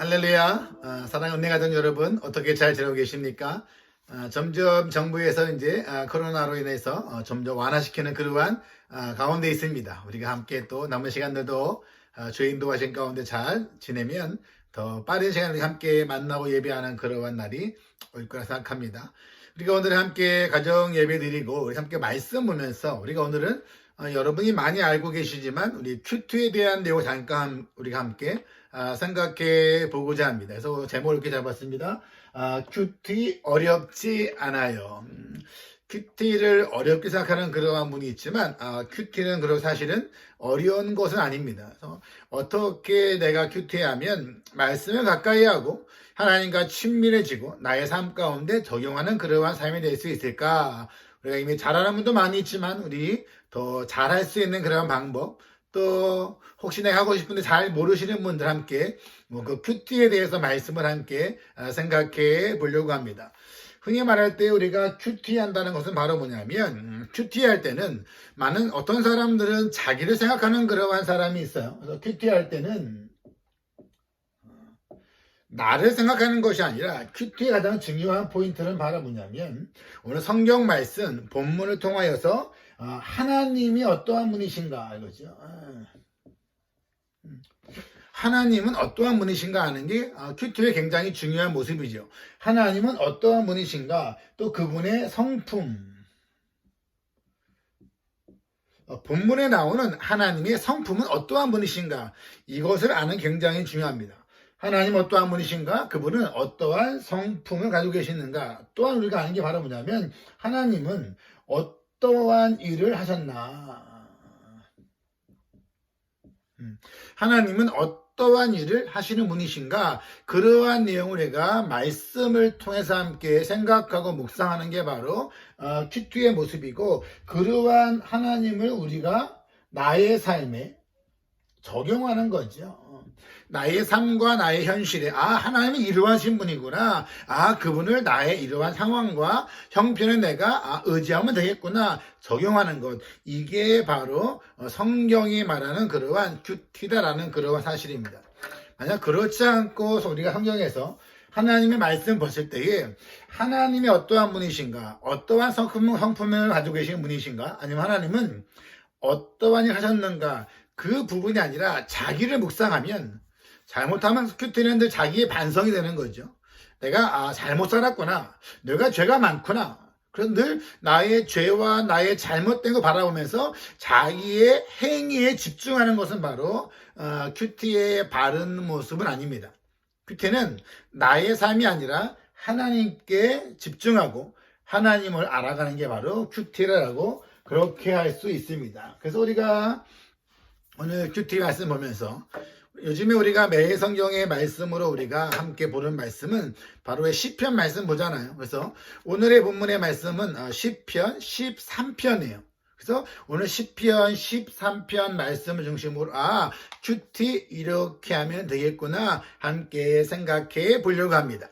할렐루야. 사랑하는 은혜 가정 여러분, 어떻게 잘 지내고 계십니까? 점점 정부에서 이제 코로나로 인해서 점점 완화시키는 그러한 가운데 있습니다. 우리가 함께 또 남은 시간들도 주의 인도하신 가운데 잘 지내면 더 빠른 시간을 함께 만나고 예배하는 그러한 날이 올 거라 생각합니다. 우리가 오늘 함께 가정 예배 드리고 우리 함께 말씀 보면서 우리가 오늘은 여러분이 많이 알고 계시지만 우리 큐티에 대한 내용을 잠깐 우리가 함께 생각해 보고자 합니다. 그래서 제목을 이렇게 잡았습니다. 큐티 어렵지 않아요. 큐티를 어렵게 생각하는 그러한 분이 있지만 큐티는 그런 사실은 어려운 것은 아닙니다. 그래서 어떻게 내가 큐티하면 말씀을 가까이 하고 하나님과 친밀해지고 나의 삶 가운데 적용하는 그러한 삶이 될 수 있을까? 우리가 이미 잘하는 분도 많이 있지만 우리 더 잘할 수 있는 그런 방법, 또 혹시 내가 하고 싶은데 잘 모르시는 분들 함께 그 큐티에 대해서 말씀을 함께 생각해 보려고 합니다. 흔히 말할 때 우리가 큐티한다는 것은 바로 뭐냐면 큐티할 때는 많은 어떤 사람들은 자기를 생각하는 그러한 사람이 있어요. 그래서 큐티할 때는 나를 생각하는 것이 아니라 큐티의 가장 중요한 포인트는 바로 뭐냐면 오늘 성경 말씀 본문을 통하여서 하나님이 어떠한 분이신가 이거죠. 하나님은 어떠한 분이신가 하는 게 큐티의 굉장히 중요한 모습이죠. 하나님은 어떠한 분이신가, 또 그분의 성품, 본문에 나오는 하나님의 성품은 어떠한 분이신가, 이것을 아는 굉장히 중요합니다. 하나님 어떠한 분이신가? 그분은 어떠한 성품을 가지고 계시는가? 또한 우리가 아는 게 바로 뭐냐면 하나님은 어떠한 일을 하셨나? 하나님은 어떠한 일을 하시는 분이신가? 그러한 내용을 우리가 말씀을 통해서 함께 생각하고 묵상하는 게 바로 큐티의 모습이고, 그러한 하나님을 우리가 나의 삶에 적용하는 거죠. 나의 삶과 나의 현실에 하나님은 이러하신 분이구나, 그분을 나의 이러한 상황과 형편에 내가 의지하면 되겠구나 적용하는 것, 이게 바로 성경이 말하는 그러한 큐티다라는 그러한 사실입니다. 만약 그렇지 않고 우리가 성경에서 하나님의 말씀 보실 때에 하나님이 어떠한 분이신가, 어떠한 성품을 가지고 계신 분이신가, 아니면 하나님은 어떠한 일 하셨는가, 그 부분이 아니라 자기를 묵상하면, 잘못하면 큐티는 늘 자기의 반성이 되는 거죠. 내가 잘못 살았구나, 내가 죄가 많구나. 그래서 늘 나의 죄와 나의 잘못된 거 바라보면서 자기의 행위에 집중하는 것은 바로 큐티의 바른 모습은 아닙니다. 큐티는 나의 삶이 아니라 하나님께 집중하고 하나님을 알아가는 게 바로 큐티라고 그렇게 할 수 있습니다. 그래서 우리가 오늘 큐티 말씀 보면서 요즘에 우리가 매일 성경의 말씀으로 우리가 함께 보는 말씀은 바로 시편 말씀 보잖아요. 그래서 오늘의 본문의 말씀은 시편 13편이에요. 그래서 오늘 시편 13편 말씀을 중심으로 큐티 이렇게 하면 되겠구나 함께 생각해 보려고 합니다.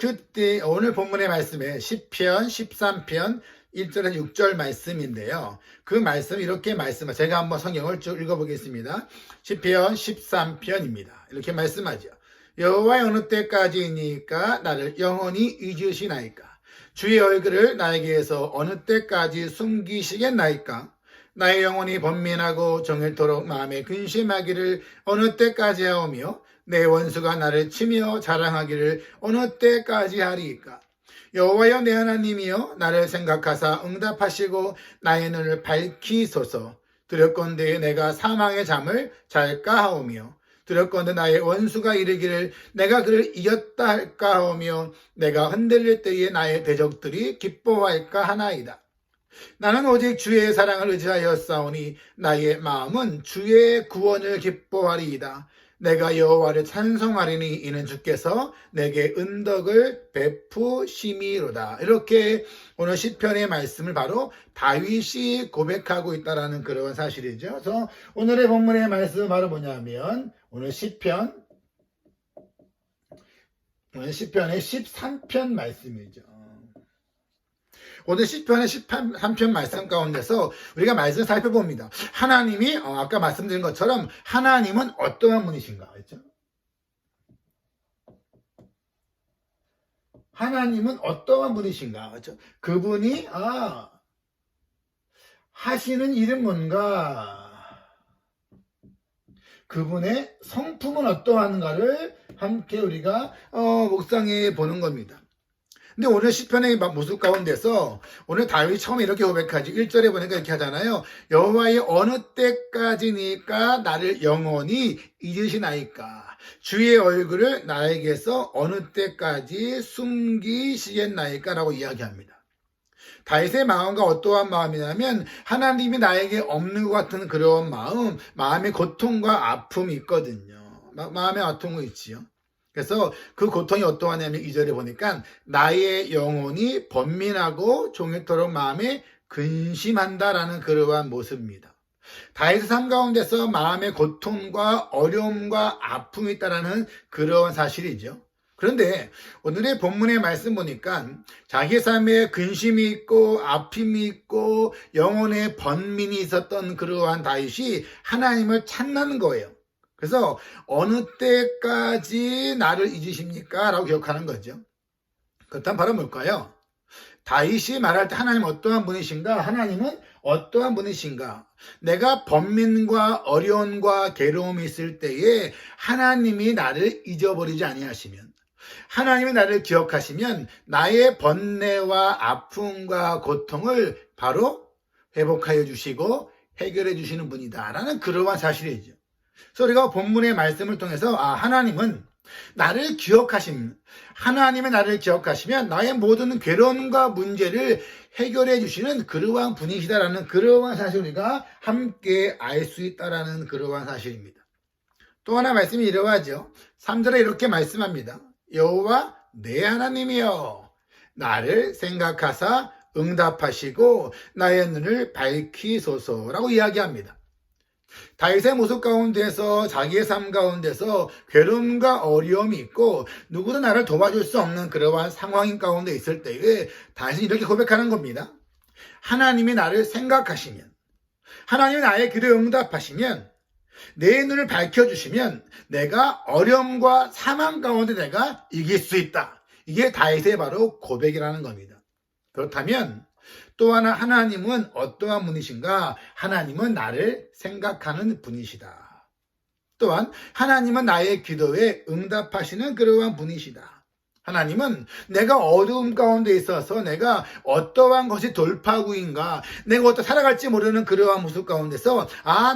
큐티 오늘 본문의 말씀에 시편 13편 1절에서 6절 말씀인데요. 그 말씀 이렇게 말씀하죠. 제가 한번 성경을 쭉 읽어보겠습니다. 시편 13편입니다. 이렇게 말씀하죠. 여호와의 어느 때까지이니까 나를 영원히 잊으시나이까? 주의 얼굴을 나에게서 어느 때까지 숨기시겠나이까? 나의 영혼이 번민하고 정일토록 마음에 근심하기를 어느 때까지 하오며 내 원수가 나를 치며 자랑하기를 어느 때까지 하리이까? 여호와여 내 하나님이여 나를 생각하사 응답하시고 나의 눈을 밝히소서. 두렵건대 내가 사망의 잠을 잘까 하오며 두렵건대 나의 원수가 이르기를 내가 그를 이겼다 할까 하오며 내가 흔들릴 때에 나의 대적들이 기뻐할까 하나이다. 나는 오직 주의 사랑을 의지하여 싸우니 나의 마음은 주의 구원을 기뻐하리이다. 내가 여호와를 찬송하리니 이는 주께서 내게 은덕을 베푸심이로다. 이렇게 오늘 시편의 말씀을 바로 다윗이 고백하고 있다는 그런 사실이죠. 그래서 오늘의 본문의 말씀은 바로 뭐냐면 오늘 시편의 13편 말씀이죠. 오늘 시편의 13편 말씀 가운데서 우리가 말씀을 살펴봅니다. 하나님이 아까 말씀드린 것처럼 하나님은 어떠한 분이신가? 그렇죠? 하나님은 어떠한 분이신가? 그렇죠? 그분이 하시는 일은 뭔가? 그분의 성품은 어떠한가를 함께 우리가 묵상해 보는 겁니다. 근데 오늘 시편의 모습 가운데서 오늘 다윗이 처음에 이렇게 고백하지. 1절에 보니까 이렇게 하잖아요. 여호와의 어느 때까지니까 나를 영원히 잊으시나이까. 주의 얼굴을 나에게서 어느 때까지 숨기시겠나이까 라고 이야기합니다. 다윗의 마음과 어떠한 마음이냐면 하나님이 나에게 없는 것 같은 그런 마음의 고통과 아픔이 있거든요. 마음의 아픔이 있지요. 그래서 그 고통이 어떠하냐면 2절에 보니까 나의 영혼이 번민하고 종일토록 마음에 근심한다라는 그러한 모습입니다. 다윗의 삶 가운데서 마음의 고통과 어려움과 아픔이 있다라는 그러한 사실이죠. 그런데 오늘의 본문의 말씀 보니까 자기 삶에 근심이 있고 아픔이 있고 영혼의 번민이 있었던 그러한 다윗이 하나님을 찾는 거예요. 그래서 어느 때까지 나를 잊으십니까? 라고 기억하는 거죠. 그렇다면 바로 뭘까요? 다윗이 말할 때 하나님 어떠한 분이신가? 하나님은 어떠한 분이신가? 내가 번민과 어려움과 괴로움이 있을 때에 하나님이 나를 잊어버리지 아니하시면, 하나님이 나를 기억하시면 나의 번뇌와 아픔과 고통을 바로 회복하여 주시고 해결해 주시는 분이다라는 그러한 사실이죠. 그래서 우리가 본문의 말씀을 통해서 하나님은 나를 하나님의 나를 기억하시면 나의 모든 괴로움과 문제를 해결해 주시는 그러한 분이시다라는 그러한 사실을 우리가 함께 알 수 있다라는 그러한 사실입니다. 또 하나 말씀이 이러하죠. 3절에 이렇게 말씀합니다. 여호와 내 하나님이여 나를 생각하사 응답하시고 나의 눈을 밝히소서라고 이야기합니다. 다윗의 모습 가운데서 자기의 삶 가운데서 괴로움과 어려움이 있고 누구도 나를 도와줄 수 없는 그러한 상황인 가운데 있을 때에 다윗은 이렇게 고백하는 겁니다. 하나님이 나를 생각하시면, 하나님이 나의 기도에 응답하시면, 내 눈을 밝혀주시면 내가 어려움과 사망 가운데 내가 이길 수 있다. 이게 다윗의 바로 고백이라는 겁니다. 그렇다면 또 하나 하나님은 어떠한 분이신가? 하나님은 나를 생각하는 분이시다. 또한 하나님은 나의 기도에 응답하시는 그러한 분이시다. 하나님은 내가 어두움 가운데 있어서 내가 어떠한 것이 돌파구인가, 내가 어떻게 살아갈지 모르는 그러한 모습 가운데서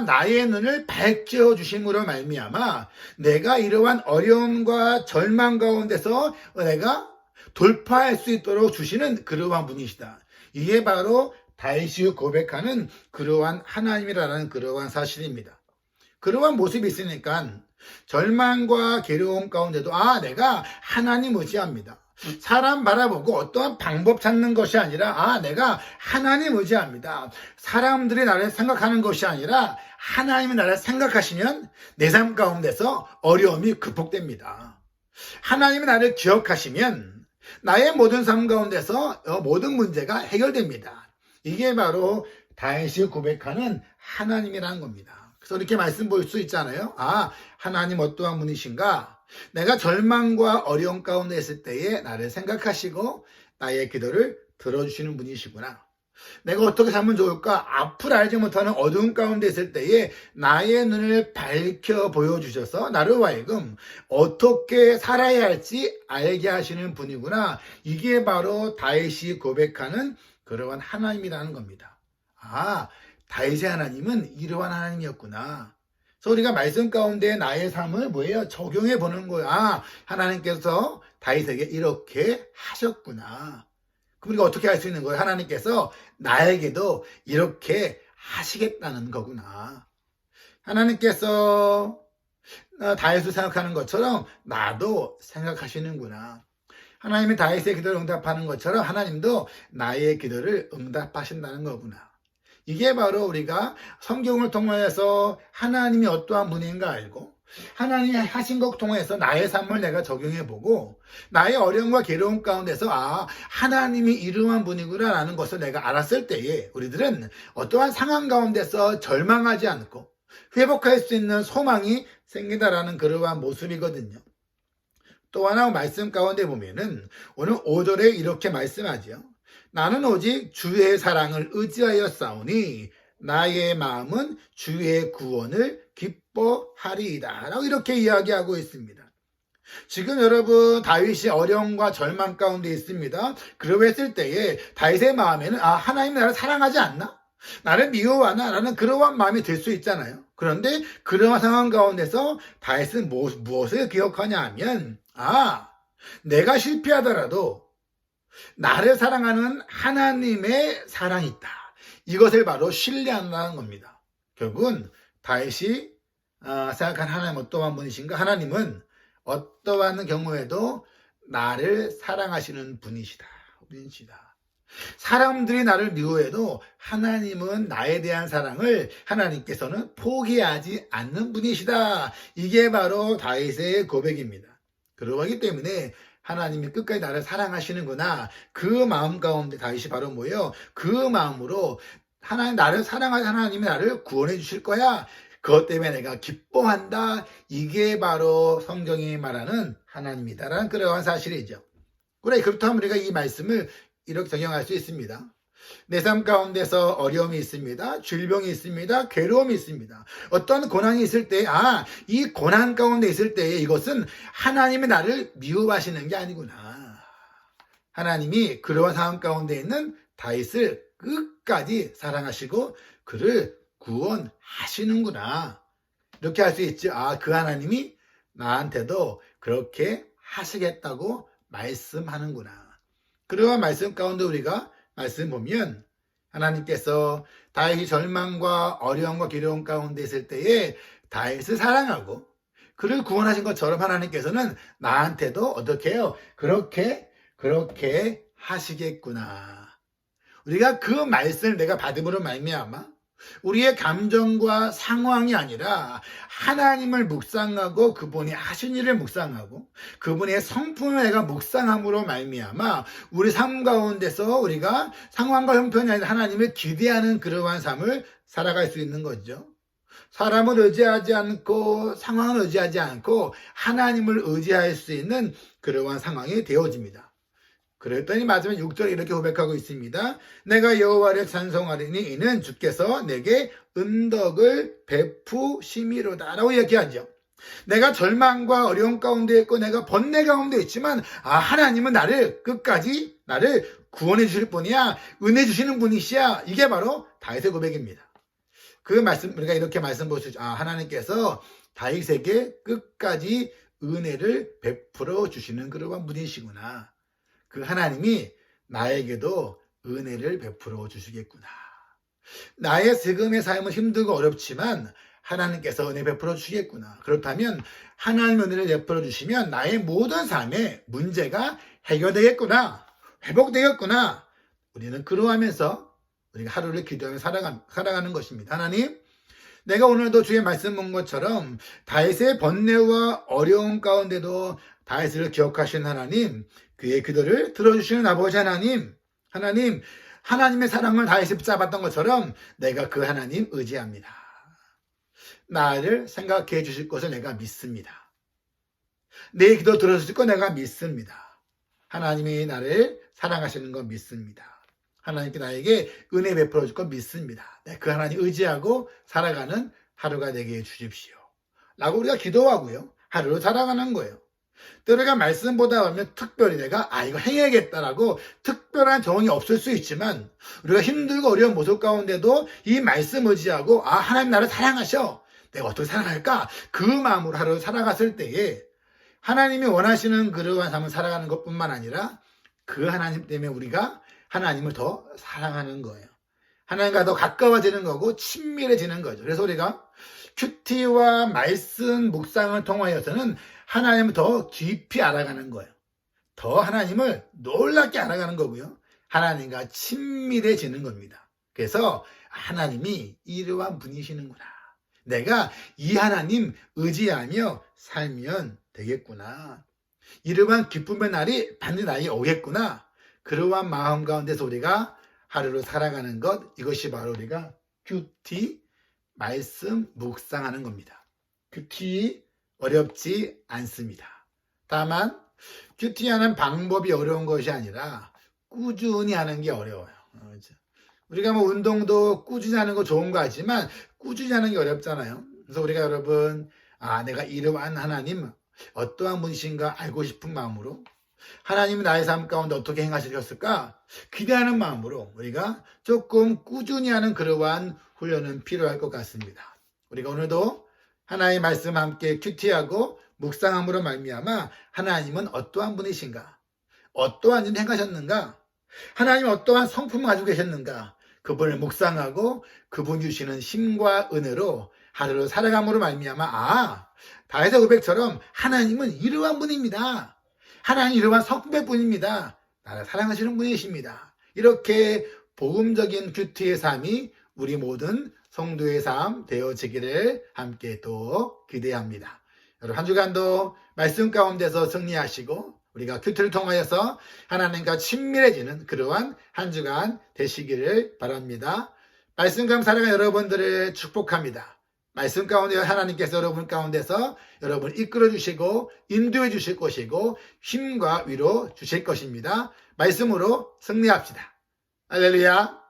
나의 눈을 밝혀주심으로 말미암아 내가 이러한 어려움과 절망 가운데서 내가 돌파할 수 있도록 주시는 그러한 분이시다. 이게 바로 다윗이 고백하는 그러한 하나님이라는 그러한 사실입니다. 그러한 모습이 있으니까 절망과 괴로움 가운데도 내가 하나님 의지합니다. 사람 바라보고 어떠한 방법 찾는 것이 아니라 내가 하나님 의지합니다. 사람들이 나를 생각하는 것이 아니라 하나님이 나를 생각하시면 내 삶 가운데서 어려움이 극복됩니다. 하나님이 나를 기억하시면 나의 모든 삶 가운데서 모든 문제가 해결됩니다. 이게 바로 다윗이 고백하는 하나님이라는 겁니다. 그래서 이렇게 말씀 볼 수 있잖아요. 하나님 어떠한 분이신가? 내가 절망과 어려움 가운데 있을 때에 나를 생각하시고 나의 기도를 들어주시는 분이시구나. 내가 어떻게 살면 좋을까? 앞을 알지 못하는 어두운 가운데 있을 때에 나의 눈을 밝혀 보여주셔서 나를 하여금 어떻게 살아야 할지 알게 하시는 분이구나. 이게 바로 다윗이 고백하는 그러한 하나님이라는 겁니다. 다윗의 하나님은 이러한 하나님이었구나. 그래서 우리가 말씀 가운데 나의 삶을 적용해 보는 거야. 하나님께서 다윗에게 이렇게 하셨구나. 그럼 우리가 어떻게 할 수 있는 거예요? 하나님께서 나에게도 이렇게 하시겠다는 거구나. 하나님께서 다윗을 생각하는 것처럼 나도 생각하시는구나. 하나님이 다윗의 기도를 응답하는 것처럼 하나님도 나의 기도를 응답하신다는 거구나. 이게 바로 우리가 성경을 통해서 하나님이 어떠한 분인가 알고 하나님이 하신 것 통해서 나의 삶을 내가 적용해보고 나의 어려움과 괴로움 가운데서 하나님이 이러한 분이구나 라는 것을 내가 알았을 때에 우리들은 어떠한 상황 가운데서 절망하지 않고 회복할 수 있는 소망이 생긴다라는 그러한 모습이거든요. 또 하나 말씀 가운데 보면은 오늘 5절에 이렇게 말씀하죠. 나는 오직 주의 사랑을 의지하여 싸우니 나의 마음은 주의 구원을 기뻐하리이다 라고 이렇게 이야기하고 있습니다. 지금 여러분 다윗이 어려움과 절망 가운데 있습니다. 그러했을 때에 다윗의 마음에는 하나님 나를 사랑하지 않나? 나를 미워하나? 라는 그러한 마음이 들 수 있잖아요. 그런데 그러한 상황 가운데서 다윗은 무엇을 기억하냐 하면 내가 실패하더라도 나를 사랑하는 하나님의 사랑이 있다. 이것을 바로 신뢰한다는 겁니다. 결국은 다윗이 생각한 하나님 어떠한 분이신가? 하나님은 어떠한 경우에도 나를 사랑하시는 분이시다. 사람들이 나를 미워해도 하나님은 나에 대한 사랑을 하나님께서는 포기하지 않는 분이시다. 이게 바로 다윗의 고백입니다. 그러기 때문에 하나님이 끝까지 나를 사랑하시는구나. 그 마음 가운데 다윗이 바로 뭐예요? 그 마음으로 하나님 나를 사랑하는 하나님이 나를 구원해 주실 거야. 그것 때문에 내가 기뻐한다. 이게 바로 성경이 말하는 하나님이다라는 그러한 사실이죠. 그래, 그렇다면 우리가 이 말씀을 이렇게 적용할 수 있습니다. 내 삶 가운데서 어려움이 있습니다. 질병이 있습니다. 괴로움이 있습니다. 어떤 고난이 있을 때, 이 고난 가운데 있을 때 이것은 하나님이 나를 미워하시는 게 아니구나. 하나님이 그러한 상황 가운데 있는 다윗을 끝까지 사랑하시고 그를 구원하시는구나. 이렇게 할 수 있지. 그 하나님이 나한테도 그렇게 하시겠다고 말씀하는구나. 그러한 말씀 가운데 우리가 말씀 보면 하나님께서 다윗이 절망과 어려움과 괴로움 가운데 있을 때에 다윗을 사랑하고 그를 구원하신 것처럼 하나님께서는 나한테도 어떻게 해요? 그렇게 하시겠구나. 우리가 그 말씀을 내가 받음으로 말미암아 우리의 감정과 상황이 아니라 하나님을 묵상하고 그분이 하신 일을 묵상하고 그분의 성품을 내가 묵상함으로 말미암아 우리 삶 가운데서 우리가 상황과 형편이 아니라 하나님을 기대하는 그러한 삶을 살아갈 수 있는 거죠. 사람을 의지하지 않고 상황을 의지하지 않고 하나님을 의지할 수 있는 그러한 상황이 되어집니다. 그랬더니 마지막 6절에 이렇게 고백하고 있습니다. 내가 여호와를 찬송하리니 이는 주께서 내게 은덕을 베푸심이로다 라고 얘기하죠. 내가 절망과 어려움 가운데 있고 내가 번뇌 가운데 있지만 하나님은 나를 끝까지 나를 구원해 주실 분이야. 은혜 주시는 분이시야. 이게 바로 다윗의 고백입니다. 그 말씀 우리가 이렇게 말씀 보시죠. 하나님께서 다윗에게 끝까지 은혜를 베풀어 주시는 그러한 분이시구나. 그 하나님이 나에게도 은혜를 베풀어 주시겠구나. 나의 지금의 삶은 힘들고 어렵지만 하나님께서 은혜 베풀어 주시겠구나. 그렇다면 하나님 은혜를 베풀어 주시면 나의 모든 삶의 문제가 해결되겠구나. 회복되겠구나. 우리는 그러하면서 우리가 하루를 기도하며 살아가는 것입니다. 하나님, 내가 오늘도 주의 말씀 본 것처럼 다윗의 번뇌와 어려움 가운데도 다윗을 기억하신 하나님, 그의 기도를 들어주시는 아버지 하나님, 하나님의 사랑을 다윗이 붙잡았던 것처럼 내가 그 하나님 의지합니다. 나를 생각해 주실 것을 내가 믿습니다. 내 기도 들어주실 거 내가 믿습니다. 하나님이 나를 사랑하시는 거 믿습니다. 하나님께 나에게 은혜 베풀어 줄 거 믿습니다. 그 하나님 의지하고 살아가는 하루가 되게 해주십시오. 라고 우리가 기도하고요. 하루를 살아가는 거예요. 또 우리가 말씀보다 보면 특별히 내가 이거 행해야겠다라고 특별한 정이 없을 수 있지만 우리가 힘들고 어려운 모습 가운데도 이 말씀 의지하고 하나님 나를 사랑하셔. 내가 어떻게 살아갈까? 그 마음으로 하루를 살아갔을 때에 하나님이 원하시는 그러한 삶을 살아가는 것뿐만 아니라 그 하나님 때문에 우리가 하나님을 더 사랑하는 거예요. 하나님과 더 가까워지는 거고 친밀해지는 거죠. 그래서 우리가 큐티와 말씀 묵상을 통하여서는 하나님을 더 깊이 알아가는 거예요. 더 하나님을 놀랍게 알아가는 거고요. 하나님과 친밀해지는 겁니다. 그래서 하나님이 이러한 분이시는구나. 내가 이 하나님 의지하며 살면 되겠구나. 이러한 기쁨의 날이 반드시 나에게 오겠구나. 그러한 마음 가운데서 우리가 하루를 살아가는 것, 이것이 바로 우리가 큐티 말씀 묵상하는 겁니다. 큐티 어렵지 않습니다. 다만 큐티하는 방법이 어려운 것이 아니라 꾸준히 하는 게 어려워요. 그렇죠? 우리가 뭐 운동도 꾸준히 하는 거 좋은 거 같지만 꾸준히 하는 게 어렵잖아요. 그래서 우리가 여러분, 내가 이러한 하나님 어떠한 분이신가 알고 싶은 마음으로, 하나님이 나의 삶 가운데 어떻게 행하시겠을까 기대하는 마음으로 우리가 조금 꾸준히 하는 그러한 훈련은 필요할 것 같습니다. 우리가 오늘도 하나님의 말씀 함께 큐티하고 묵상함으로 말미암아 하나님은 어떠한 분이신가, 어떠한 일을 행하셨는가, 하나님은 어떠한 성품을 가지고 계셨는가, 그분을 묵상하고 그분 주시는 힘과 은혜로 하루를 살아감으로 말미암아 다윗의 고백처럼 하나님은 이러한 분입니다. 하나님 이러한 성품의 분입니다. 나를 사랑하시는 분이십니다. 이렇게 복음적인 큐티의 삶이 우리 모든 성도의 삶 되어지기를 함께 또 기대합니다. 여러분 한 주간도 말씀 가운데서 승리하시고 우리가 큐티를 통하여서 하나님과 친밀해지는 그러한 한 주간 되시기를 바랍니다. 말씀 감사랑 여러분들을 축복합니다. 말씀 가운데 하나님께서 여러분 가운데서 여러분 이끌어 주시고 인도해 주실 것이고 힘과 위로 주실 것입니다. 말씀으로 승리합시다. 할렐루야.